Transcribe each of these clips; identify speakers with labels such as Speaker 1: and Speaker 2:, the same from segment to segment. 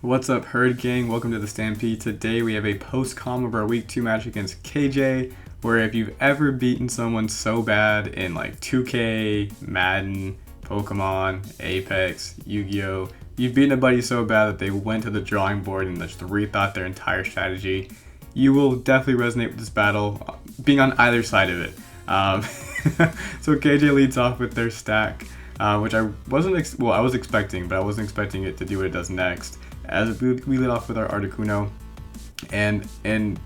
Speaker 1: What's up, Herd Gang? Welcome to the Stampede. Today we have a post-com of our Week 2 match against KJ, where if you've ever beaten someone so bad in like 2K, Madden, Pokemon, Apex, Yu-Gi-Oh!, you've beaten a buddy so bad that they went to the drawing board and just rethought their entire strategy, you will definitely resonate with this battle, being on either side of it. So KJ leads off with their stack, which I was expecting, but I wasn't expecting it to do what it does next. As we lead off with our Articuno, and in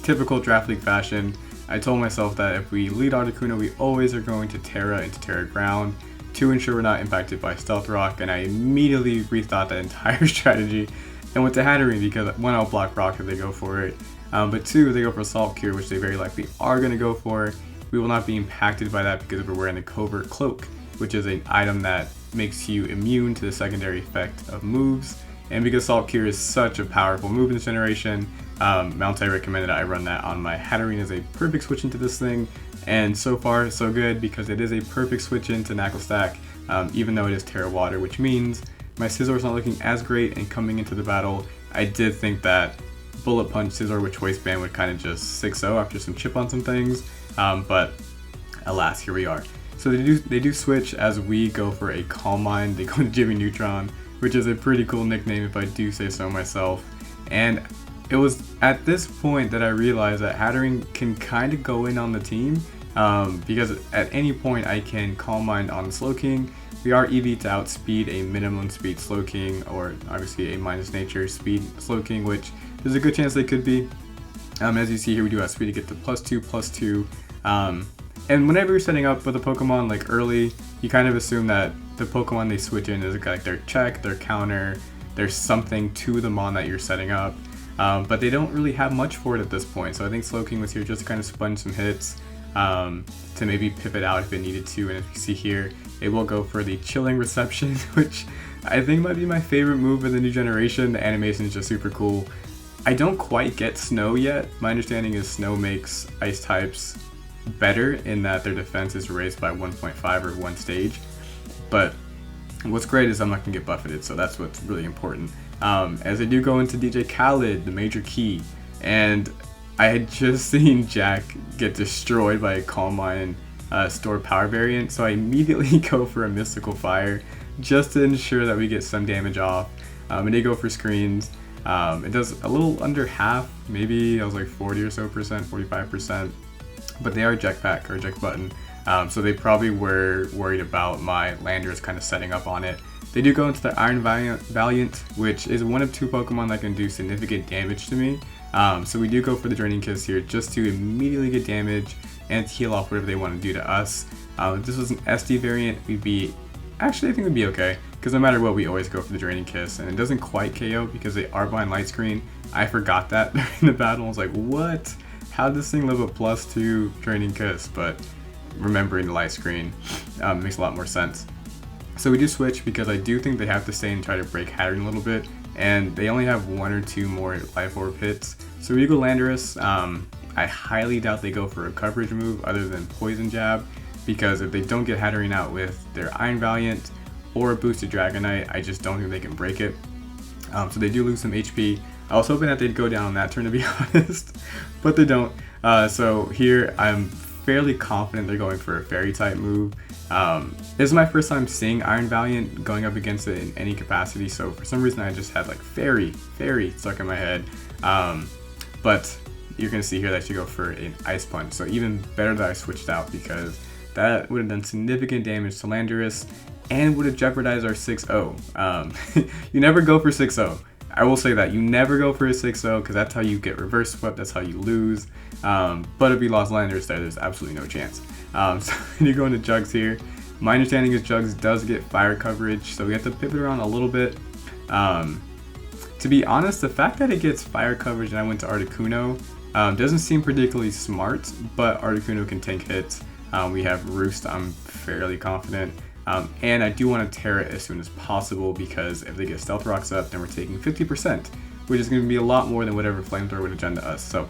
Speaker 1: typical Draft League fashion, I told myself that if we lead Articuno, we always are going to Terra into Terra Ground to ensure we're not impacted by Stealth Rock, and I immediately rethought that entire strategy and went to Hatterene because one, I'll block Rock if they go for it, but two, they go for Salt Cure, which they very likely are going to go for. We will not be impacted by that because we're wearing the Covert Cloak, which is an item that makes you immune to the secondary effect of moves. And because Salt Cure is such a powerful move in this generation, Mountai recommended I run that on my Hatterene as a perfect switch into this thing. And so far, so good, because it is a perfect switch into Knuckle Stack, even though it is Terra Water, which means my Scizor's not looking as great. And coming into the battle, I did think that Bullet Punch Scizor with Choice Band would kind of just 6-0 after some chip on some things, but alas, here we are. So they do switch as we go for a Calm Mind. They go to Jimmy Neutron, which is a pretty cool nickname if I do say so myself. And it was at this point that I realized that Hatterene can kind of go in on the team, because at any point I can Calm Mind on Slowking. We are EV to outspeed a minimum speed Slowking, or obviously a minus nature speed Slowking, which there's a good chance they could be. As you see here, we do outspeed to get to +2/+2. And whenever you're setting up with a Pokemon like early, you kind of assume that the Pokemon they switch in is like their check, their counter, there's something to the Mon that you're setting up, but they don't really have much for it at this point. So I think Slowking was here just to kind of sponge some hits, to maybe pivot out if it needed to. And if you see here, it will go for the Chilling Reception, which I think might be my favorite move in the new generation. The animation is just super cool. I don't quite get Snow yet. My understanding is Snow makes Ice types better in that their defense is raised by 1.5 or 1 stage. But what's great is I'm not going to get buffeted, so that's what's really important. As I do go into DJ Khaled, the major key, and I had just seen Jack get destroyed by a Calm Mind Store Power variant, so I immediately go for a Mystical Fire just to ensure that we get some damage off. And they go for screens. It does a little under half, maybe I was like 40 or so percent, 45%, but they are Eject or Eject Button. So they probably were worried about my Landorus kind of setting up on it. They do go into the Iron Valiant, which is one of 2 Pokemon that can do significant damage to me. So we do go for the Draining Kiss here just to immediately get damage and heal off whatever they want to do to us. If this was an SD variant, I think we'd be okay, because no matter what, we always go for the Draining Kiss, and it doesn't quite KO because they are behind Light Screen. I forgot that during the battle. I was like, what? How'd this thing live a +2 Draining Kiss? But remembering the Light Screen makes a lot more sense. So we do switch because I do think they have to stay and try to break Hatterene a little bit, and they only have 1 or 2 more Life Orb hits. So we go Landorus. I highly doubt they go for a coverage move other than Poison Jab, because if they don't get Hatterene out with their Iron Valiant or a boosted Dragonite, I just don't think they can break it. So they do lose some HP. I was hoping that they'd go down on that turn, to be honest, but they don't. So here I'm fairly confident they're going for a Fairy type move. This is my first time seeing Iron Valiant going up against it in any capacity, so for some reason I just had like Fairy stuck in my head. But you're going to see here that I should go for an Ice Punch, so even better that I switched out, because that would have done significant damage to Landorus and would have jeopardized our 6-0. You never go for 6-0. I will say that. You never go for a 6-0, because that's how you get reverse swept, that's how you lose. But if you lost Landorus there's absolutely no chance. So you go into Jugs here. My understanding is Jugs does get fire coverage, so we have to pivot around a little bit. To be honest, the fact that it gets fire coverage and I went to Articuno doesn't seem particularly smart, but Articuno can tank hits. We have Roost, I'm fairly confident. And I do want to Terra as soon as possible, because if they get Stealth Rocks up, then we're taking 50%, which is going to be a lot more than whatever Flamethrower would have done to us. So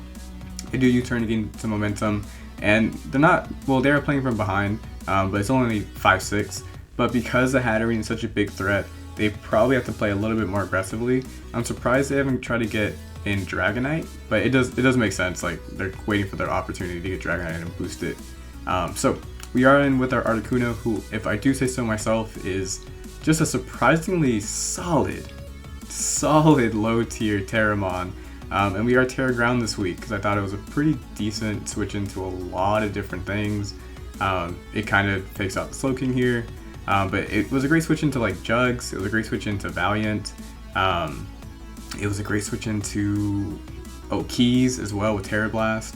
Speaker 1: they do U-turn to gain some momentum, and they're playing from behind, but it's only 5-6. But because the Hatterene is such a big threat, they probably have to play a little bit more aggressively. I'm surprised they haven't tried to get in Dragonite, but it does make sense. Like, they're waiting for their opportunity to get Dragonite and boost it. So we are in with our Articuno, who, if I do say so myself, is just a surprisingly solid low tier Terramon. And we are Terra Ground this week because I thought it was a pretty decent switch into a lot of different things. It kind of takes out the Slowking here, but it was a great switch into like Jugs. It was a great switch into Valiant. It was a great switch into Keys as well with Terra Blast.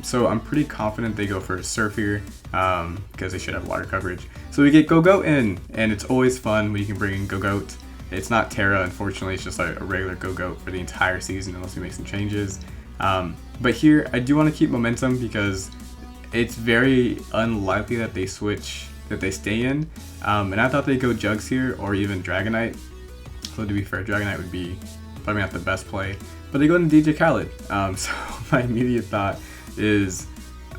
Speaker 1: So I'm pretty confident they go for Surf here because they should have water coverage. So we get Go-Goat in, and it's always fun when you can bring in Go-Goat. It's not Terra, unfortunately. It's just like a regular Go-Goat for the entire season unless we make some changes. But here I do want to keep momentum because it's very unlikely that they switch, that they stay in. And I thought they'd go Jugs here or even Dragonite. So to be fair, Dragonite would be probably not the best play. But they go into DJ Khaled. So my immediate thought is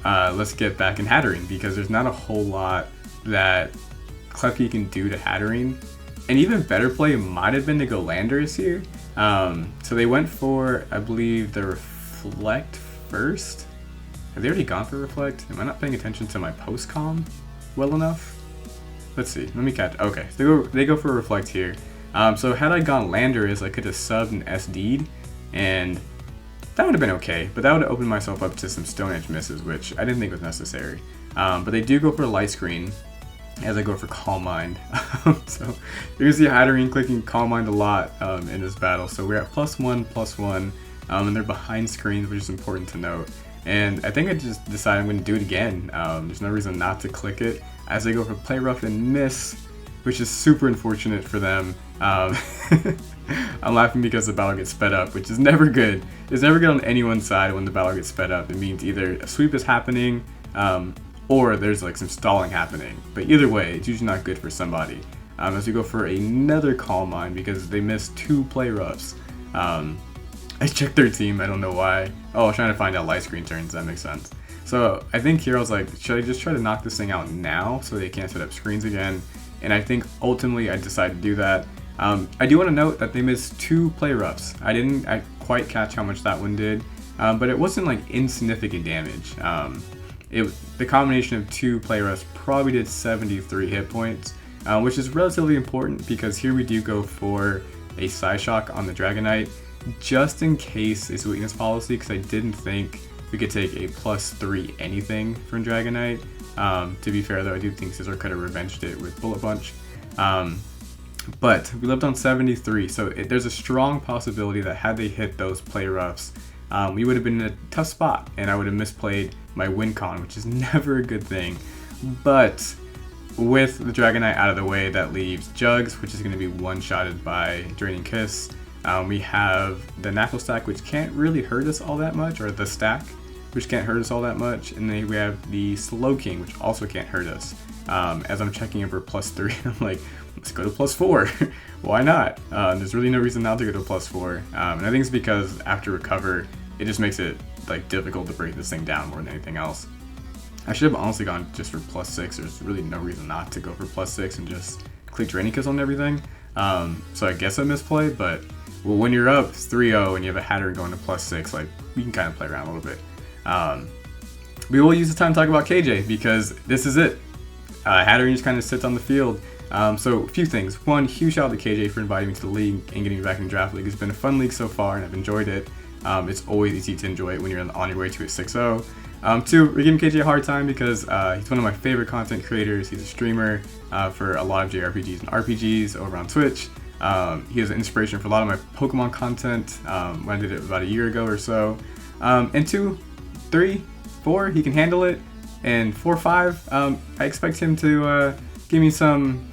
Speaker 1: let's get back in Hatterene because there's not a whole lot that Klefki can do to Hatterene. An even better play might have been to go Landorus here. So they went for, I believe, the Reflect first. Have they already gone for Reflect? Am I not paying attention to my post-com well enough? Let's see. Let me catch. Okay, so they go for Reflect here. So had I gone Landorus, I could have subbed and SD'd, and that would have been okay. But that would have opened myself up to some Stone Edge misses, which I didn't think was necessary. But they do go for Light Screen, as I go for Calm Mind. So you're gonna see Hatterene clicking Calm Mind a lot in this battle. So we're at +1/+1, and they're behind screens, which is important to note. And I think I just decided I'm gonna do it again. There's no reason not to click it as they go for Play Rough and miss, which is super unfortunate for them. I'm laughing because the battle gets sped up, which is never good. It's never good on anyone's side when the battle gets sped up. It means either a sweep is happening, or there's like some stalling happening. But either way, it's usually not good for somebody. As we go for another Calm Mind because they missed 2 Play Roughs. I checked their team, I don't know why. Oh, I was trying to find out Light Screen turns, that makes sense. So I think here I was like, should I just try to knock this thing out now so they can't set up screens again? And I think ultimately I decided to do that. I do want to note that they missed 2 Play Roughs. I didn't quite catch how much that one did, but it wasn't like insignificant damage. The combination of 2 Play Roughs probably did 73 hit points, which is relatively important because here we do go for a Psyshock on the Dragonite, just in case it's weakness policy, because I didn't think we could take a +3 anything from Dragonite. To be fair though, I do think Scizor could have revenged it with Bullet Punch. But we lived on 73, so there's a strong possibility that had they hit those Play Roughs, we would have been in a tough spot, and I would have misplayed my win con, which is never a good thing. But with the Dragonite out of the way, that leaves Jugs, which is going to be one-shotted by Draining Kiss. We have the Knuckle Stack, which can't really hurt us all that much, or the Stack, which can't hurt us all that much. And then we have the Slowking, which also can't hurt us. As I'm checking it for +3, I'm like, let's go to +4. Why not? There's really no reason not to go to +4. And I think it's because after Recover, it just makes it like difficult to break this thing down more than anything else. I should have honestly gone just for +6. There's really no reason not to go for +6 and just click Draining Kiss on everything. So I guess I misplayed, but when you're up 3-0 and you have a Hatterene going to +6, like, you can kind of play around a little bit. We will use the time to talk about KJ because this is it. Hatterene just kind of sits on the field. So a few things. One, huge shout out to KJ for inviting me to the league and getting me back in the draft league. It's been a fun league so far and I've enjoyed it. It's always easy to enjoy it when you're on your way to a 6-0. Two, we're giving KJ a hard time because he's one of my favorite content creators. He's a streamer for a lot of JRPGs and RPGs over on Twitch. He is an inspiration for a lot of my Pokemon content when I did it about a year ago or so. And 2, 3, 4, he can handle it. And 4, 5, I expect him to give me some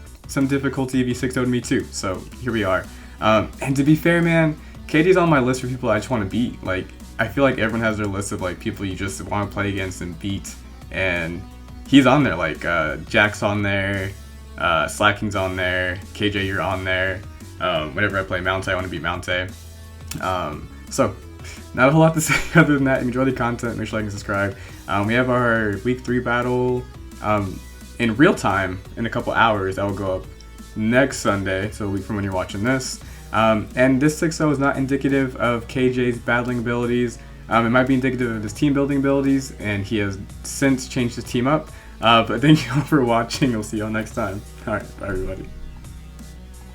Speaker 1: difficulty if he 6-0'd me too. So here we are. And to be fair, man, KJ's on my list for people I just want to beat. Like, I feel like everyone has their list of like people you just want to play against and beat, and he's on there. Like Jack's on there, Slacking's on there, KJ, you're on there. Whenever I play Mountay, I want to beat Mountay. So not a whole lot to say other than that. Enjoy the content. Make sure you like and subscribe. We have our week 3 battle in real time in a couple hours. That will go up next Sunday, so a week from when you're watching this. And this 6-0 is not indicative of KJ's battling abilities. It might be indicative of his team building abilities, and he has since changed his team up. But thank you all for watching. We'll see you all next time. Alright, bye everybody.